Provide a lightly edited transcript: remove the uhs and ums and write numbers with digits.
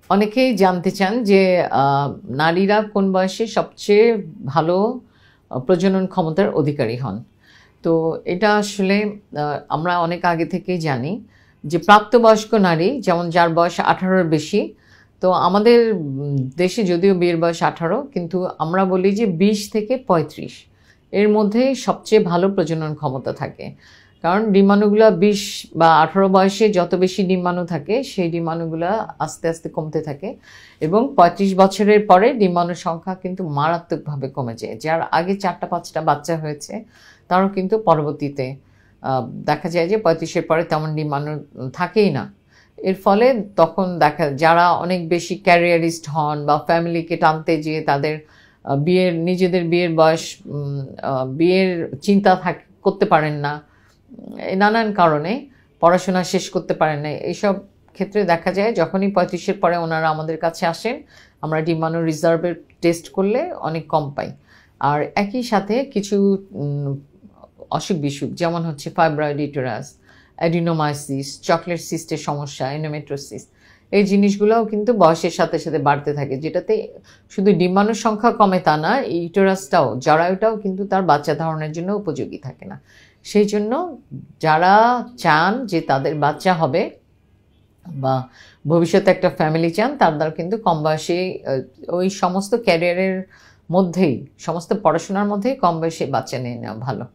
অনেকেই জানতে চান যে নারীরা কোন বয়সে সবচেয়ে ভালো প্রজনন ক্ষমতার অধিকারী হন। তো এটা আসলে আমরা অনেক আগে থেকেই জানি যে প্রাপ্তবয়স্ক নারী যেমন যার বয়স 18-র বেশি, তো আমাদের দেশে যদিও বিয়ের বয়স 18, কিন্তু আমরা বলি যে 20 থেকে 35 এর মধ্যে সবচেয়ে ভালো প্রজনন ক্ষমতা থাকে। কারণ ডিম্বাণুগুলো 20 বা 18 বয়সে যত বেশি ডিম্বাণু থাকে সেই ডিম্বাণুগুলো আস্তে আস্তে কমতে থাকে এবং 35 বছরের পরে ডিম্বাণুর সংখ্যা কিন্তু মারাত্মকভাবে কমে যায়। যার আগে 4টা-5টা বাচ্চা হয়েছে তারও কিন্তু পরবর্তীতে দেখা যায় যে 35-এর পরে তেমন ডিম্বাণু থাকেই না। এর ফলে তখন যারা অনেক বেশি ক্যারিয়ারিস্ট হন বা ফ্যামিলিকে টানতে যেয়ে তাদের নিজেদের বিয়ের বয়স, বিয়ের চিন্তা করতে পারেন না, নানান কারণে পড়াশোনা শেষ করতে পারেন না, এইসব ক্ষেত্রে দেখা যায় যখনই 35-এর পরে ওনারা আমাদের কাছে আসেন আমরা ডিম্বাণু রিজার্ভের টেস্ট করলে অনেক কম পাই। আর একই সাথে কিছু অসুখ বিসুখ যেমন হচ্ছে ফাইব্রয়েড ইউটেরাস, অ্যাডিনোমাইসিস, চকলেট সিস্টের সমস্যা, এন্ডোমেট্রিওসিস, এই জিনিসগুলোও কিন্তু বয়সের সাথে সাথে বাড়তে থাকে, যেটাতে শুধু ডিম্বাণুর সংখ্যা কমে তা না, ইউটেরাসটাও, জরায়ুটাও কিন্তু তার বাচ্চা ধারণের জন্য উপযোগী থাকে না। সেই জন্য যারা চান যে তাদের বাচ্চা হবে বা ভবিষ্যতে একটা ফ্যামিলি চান তারা কিন্তু কম বয়সে ওই সমস্ত ক্যারিয়ারের মধ্যেই, সমস্ত পড়াশোনার মধ্যেই কম বয়সে বাচ্চা নিয়ে নেওয়া ভালো।